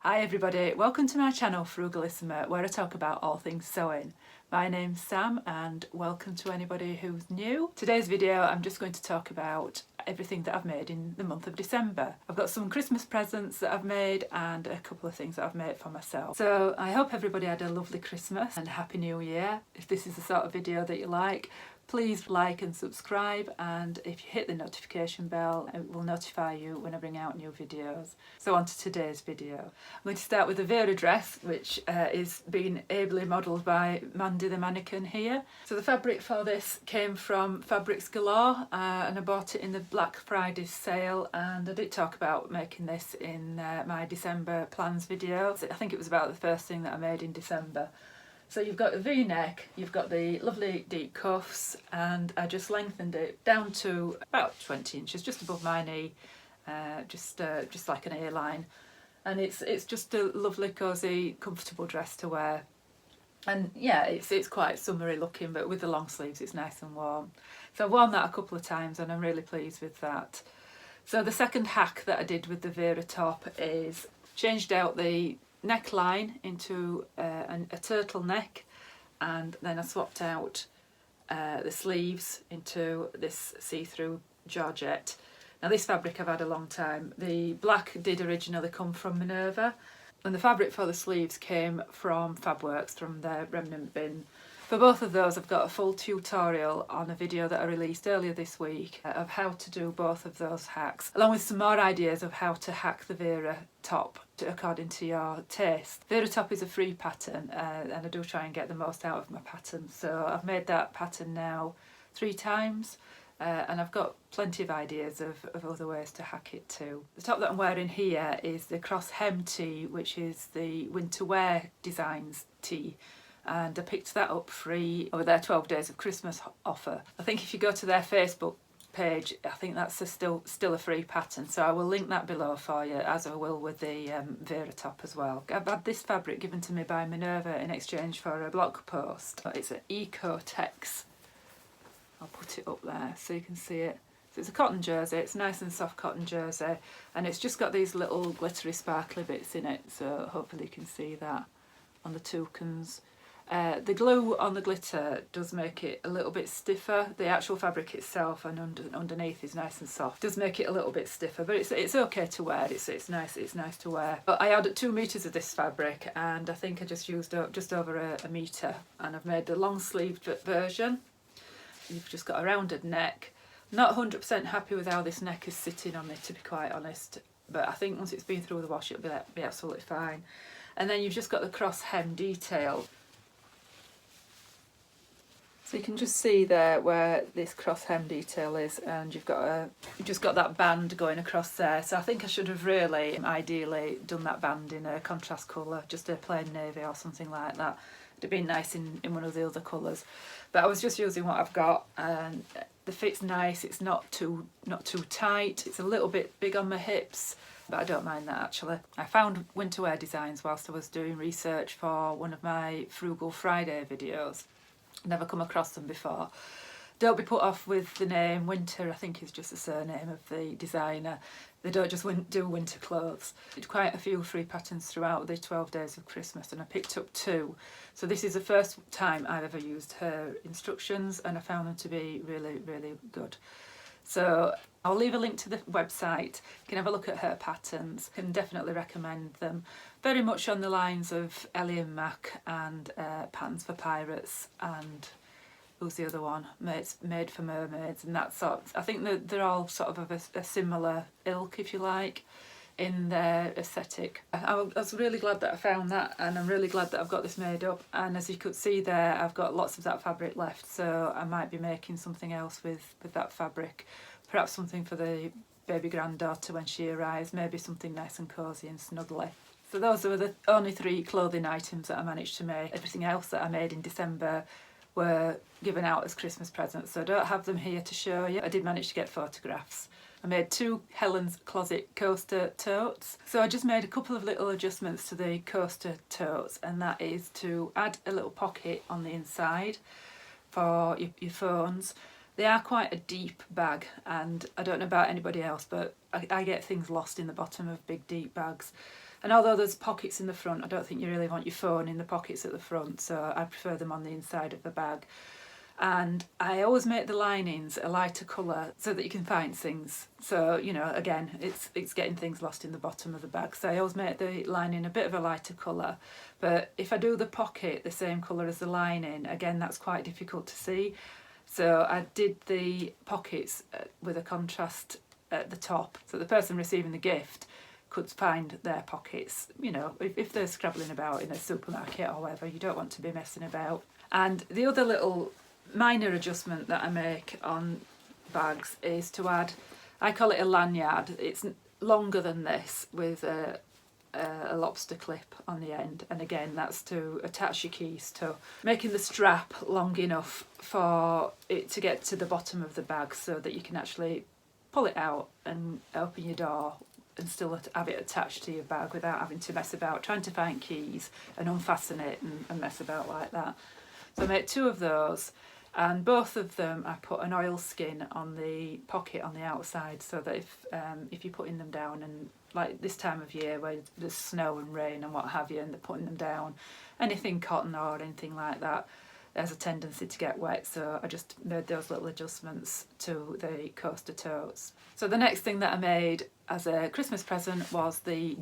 Hi everybody, welcome to my channel Frugalisama, where I talk about all things sewing. My name's Sam and welcome to anybody who's new. Today's video I'm just going to talk about everything that I've made in the month of December. I've got some Christmas presents that I've made and a couple of things that I've made for myself. So I hope everybody had a lovely Christmas and a Happy New Year. If this is the sort of video that you like, please like and subscribe, and if you hit the notification bell, it will notify you when I bring out new videos. So on to today's video. I'm going to start with the Vera dress, which is being ably modelled by Mandy the mannequin here. So the fabric for this came from Fabrics Galore, and I bought it in the Black Friday sale, and I did talk about making this in my December plans video. I think it was about the first thing that I made in December. So you've got a V-neck, you've got the lovely deep cuffs, and I just lengthened it down to about 20 inches, just above my knee, just like an A-line. And it's just a lovely, cosy, comfortable dress to wear. And yeah, it's quite summery looking, but with the long sleeves it's nice and warm. So I've worn that a couple of times and I'm really pleased with that. So the second hack that I did with the Vera top is changed out the neckline into a turtleneck, and then I swapped out the sleeves into this see-through georgette. Now this fabric I've had a long time. The black did originally come from Minerva, and the fabric for the sleeves came from Fabworks, from their remnant bin. For both of those I've got a full tutorial on a video that I released earlier this week of how to do both of those hacks, along with some more ideas of how to hack the Vera top according to your taste. Vera top is a free pattern, and I do try and get the most out of my pattern. So I've made that pattern now 3 times, and I've got plenty of ideas of other ways to hack it too. The top that I'm wearing here is the Crosshem tee, which is the winter wear designs tee. And I picked that up free over their 12 days of Christmas offer. I think if you go to their Facebook page, I think that's still a free pattern, so I will link that below for you, as I will with the Vera top as well. I've had this fabric given to me by Minerva in exchange for a blog post. It's an Eco-Tex. I'll put it up there so you can see it. So it's a cotton jersey, it's a nice and soft cotton jersey, and it's just got these little glittery sparkly bits in it, so hopefully you can see that on the toucans. The glue on the glitter does make it a little bit stiffer. The actual fabric itself and underneath is nice and soft. Does make it a little bit stiffer, but it's okay to wear. It's nice to wear. But I had 2 meters of this fabric, and I think I just used just over a meter, and I've made the long sleeved version. You've just got a rounded neck. Not 100% happy with how this neck is sitting on me, to be quite honest, but I think once it's been through the wash it'll be absolutely fine. And then you've just got the cross hem detail. So you can just see there where this cross hem detail is, and you've just got that band going across there. So I think I should have really ideally done that band in a contrast colour, just a plain navy or something like that. It'd have been nice in one of the other colours. But I was just using what I've got, and the fit's nice. It's not too tight. It's a little bit big on my hips, but I don't mind that actually. I found winter wear designs whilst I was doing research for one of my Frugal Friday videos. Never come across them before. Don't be put off with the name. Winter, I think, is just the surname of the designer. They don't just do winter clothes. Did quite a few free patterns throughout the 12 days of Christmas, and I picked up 2. So this is the first time I've ever used her instructions, and I found them to be really, really good. So I'll leave a link to the website. You can have a look at her patterns. Can definitely recommend them. Very much on the lines of Ellie and Mac and Patterns for Pirates, and who's the other one? Made for Mermaids, and that sort. I think that they're all sort of a similar ilk, if you like, in their aesthetic. I was really glad that I found that, and I'm really glad that I've got this made up. And as you could see there, I've got lots of that fabric left, so I might be making something else with that fabric. Perhaps something for the baby granddaughter when she arrives, maybe something nice and cosy and snuggly. So those were the only 3 clothing items that I managed to make. Everything else that I made in December were given out as Christmas presents, so I don't have them here to show you. I did manage to get photographs. I made 2 Helen's Closet Costa totes. So I just made a couple of little adjustments to the Costa totes, and that is to add a little pocket on the inside for your phones. They are quite a deep bag, and I don't know about anybody else, but I get things lost in the bottom of big deep bags. And although there's pockets in the front, I don't think you really want your phone in the pockets at the front, so I prefer them on the inside of the bag. And I always make the linings a lighter colour so that you can find things. So, you know, again, it's getting things lost in the bottom of the bag. So I always make the lining a bit of a lighter colour. But if I do the pocket the same colour as the lining, again, that's quite difficult to see. So I did the pockets with a contrast at the top, so the person receiving the gift could find their pockets. You know, if they're scrabbling about in a supermarket or whatever, you don't want to be messing about. And the other little minor adjustment that I make on bags is to add, I call it a lanyard. It's longer than this with a lobster clip on the end, and again that's to attach your keys to, making the strap long enough for it to get to the bottom of the bag so that you can actually pull it out and open your door and still have it attached to your bag without having to mess about trying to find keys and unfasten it and mess about like that. So I make 2 of those, and both of them I put an oil skin on the pocket on the outside, so that if you're putting them down, and like this time of year where there's snow and rain and what have you, and they're putting them down, anything cotton or anything like that, there's a tendency to get wet. So I just made those little adjustments to the Costa totes. So the next thing that I made as a Christmas present was the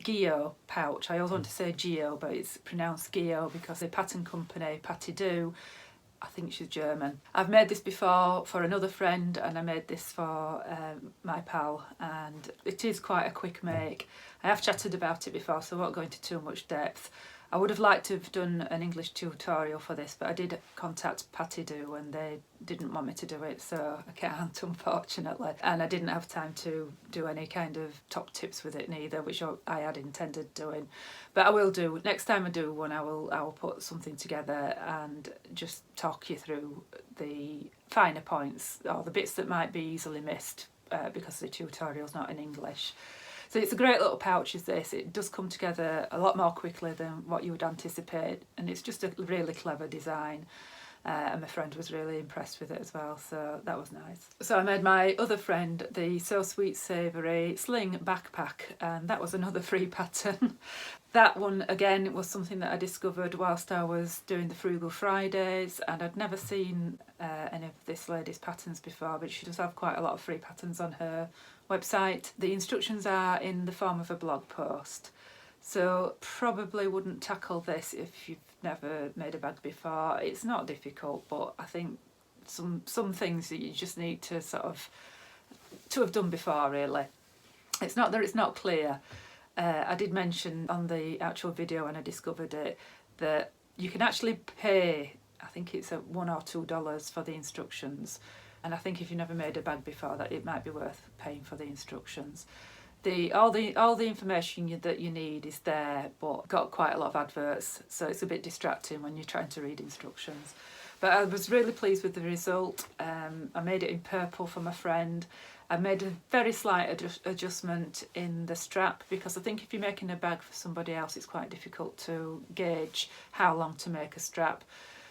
Geo pouch. I always want to say Geo, but it's pronounced Geo because the pattern company, Patty Do, I think she's German. I've made this before for another friend, and I made this for my pal, and it is quite a quick make. I have chatted about it before, so I won't go into too much depth. I would have liked to have done an English tutorial for this, but I did contact Patty Do and they didn't want me to do it, so I can't, unfortunately. And I didn't have time to do any kind of top tips with it neither, which I had intended doing. But I will do, next time I do one, I will put something together and just talk you through the finer points, or the bits that might be easily missed because the tutorial's not in English. So it's a great little pouch, is this. It does come together a lot more quickly than what you would anticipate, and it's just a really clever design. And my friend was really impressed with it as well, so that was nice. So I made my other friend the So Sweet Savoury Sling backpack, and that was another free pattern. That one, again, was something that I discovered whilst I was doing the Frugal Fridays, and I'd never seen any of this lady's patterns before, but she does have quite a lot of free patterns on her website. The instructions are in the form of a blog post, so probably wouldn't tackle this if you've never made a bag before. It's not difficult, but I think some things that you just need to to have done before, really. It's not that it's not clear. I did mention on the actual video when I discovered it that you can actually pay, I think it's $1 or $2 for the instructions, and I think if you've never made a bag before, that it might be worth paying for the instructions. All the information that you need is there, but got quite a lot of adverts, so it's a bit distracting when you're trying to read instructions. But I was really pleased with the result. I made it in purple for my friend. I made a very slight adjustment in the strap, because I think if you're making a bag for somebody else, it's quite difficult to gauge how long to make a strap.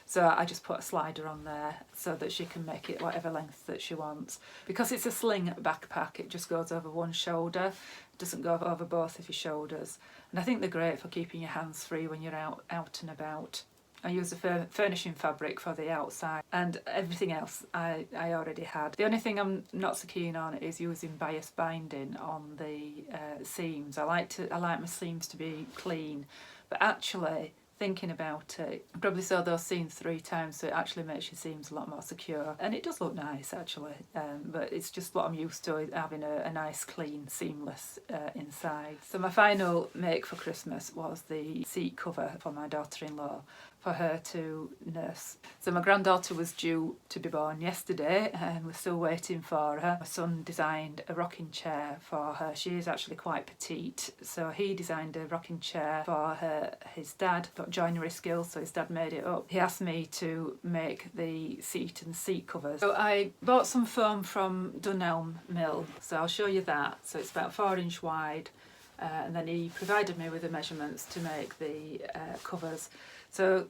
So I just put a slider on there so that she can make it whatever length that she wants. Because it's a sling backpack, it just goes over one shoulder. It doesn't go over both of your shoulders. And I think they're great for keeping your hands free when you're out and about. I use the furnishing fabric for the outside, and everything else I already had. The only thing I'm not so keen on is using bias binding on the seams. I like my seams to be clean, but actually, thinking about it, I probably sew those seams 3 times, so it actually makes your seams a lot more secure, and it does look nice actually, but it's just what I'm used to, having a nice clean seamless inside. So my final make for Christmas was the seat cover for my daughter-in-law, for her to nurse. So my granddaughter was due to be born yesterday, and we're still waiting for her. My son designed a rocking chair for her. She is actually quite petite, so he designed a rocking chair for his dad. Got joinery skills, so his dad made it up. He asked me to make the seat and seat covers. So I bought some foam from Dunelm Mill, so I'll show you that. So it's about 4 inch wide, and then he provided me with the measurements to make the covers. So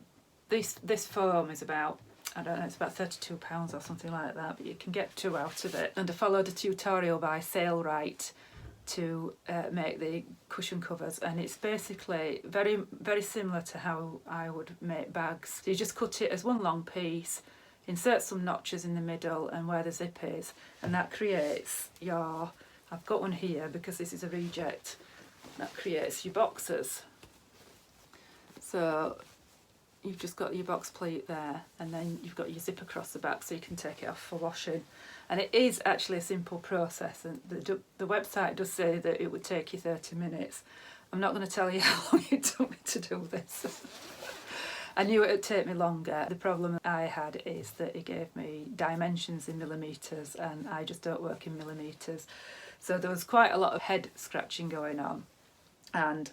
this foam is about, I don't know, it's about £32 or something like that, but you can get 2 out of it. And I followed a tutorial by Sailrite to make the cushion covers, and it's basically very similar to how I would make bags. So you just cut it as one long piece, insert some notches in the middle and where the zip is, and that creates your, I've got one here because this is a reject, that creates your boxes. So you've just got your box pleat there, and then you've got your zip across the back so you can take it off for washing. And it is actually a simple process, and the website does say that it would take you 30 minutes. I'm not going to tell you how long it took me to do this. I knew it would take me longer. The problem I had is that it gave me dimensions in millimetres, and I just don't work in millimetres. So there was quite a lot of head scratching going on. And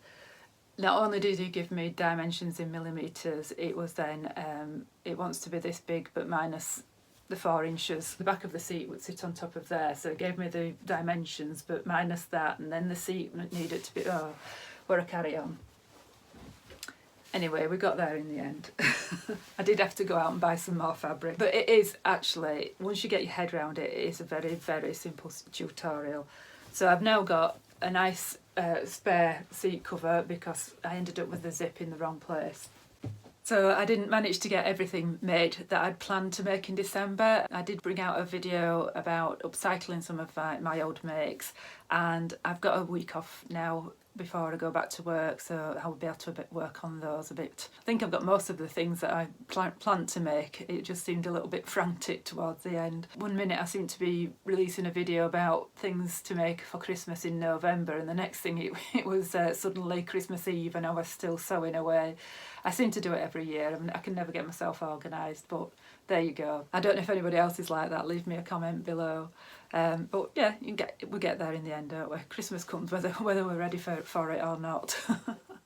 not only did he give me dimensions in millimetres, it was then, it wants to be this big but minus the 4 inches. The back of the seat would sit on top of there, so it gave me the dimensions but minus that, and then the seat needed to be, oh, what a carry on. Anyway, we got there in the end. I did have to go out and buy some more fabric, but it is actually, once you get your head around it, it is a very simple tutorial. So I've now got a nice spare seat cover because I ended up with the zip in the wrong place. So I didn't manage to get everything made that I'd planned to make in December. I did bring out a video about upcycling some of my old makes, and I've got a week off now before I go back to work, so I'll be able to work on those a bit. I think I've got most of the things that I planned to make. It just seemed a little bit frantic towards the end. One minute I seemed to be releasing a video about things to make for Christmas in November, and the next thing it was suddenly Christmas Eve and I was still sewing away. I seem to do it every year. I mean, I can never get myself organised, but there you go. I don't know if anybody else is like that. Leave me a comment below. But yeah, we get there in the end, don't we? Christmas comes whether we're ready for it or not.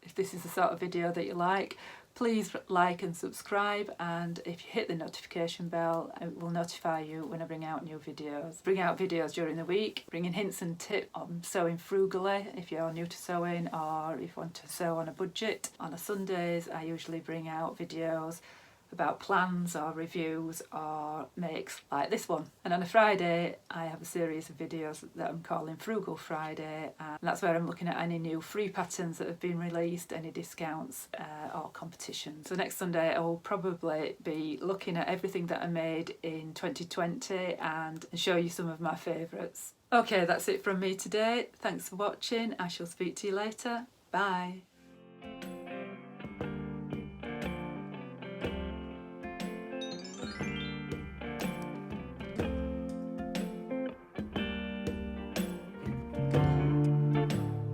If this is the sort of video that you like, please like and subscribe, and if you hit the notification bell, it will notify you when I bring out new videos. Bring out videos during the week, bringing hints and tips on sewing frugally if you're new to sewing, or if you want to sew on a budget. On a Sundays I usually bring out videos about plans or reviews or makes like this one. And on a Friday I have a series of videos that I'm calling Frugal Friday, and that's where I'm looking at any new free patterns that have been released, any discounts or competitions. So next Sunday I will probably be looking at everything that I made in 2020 and show you some of my favourites. Okay, that's it from me today. Thanks for watching. I shall speak to you later. Bye.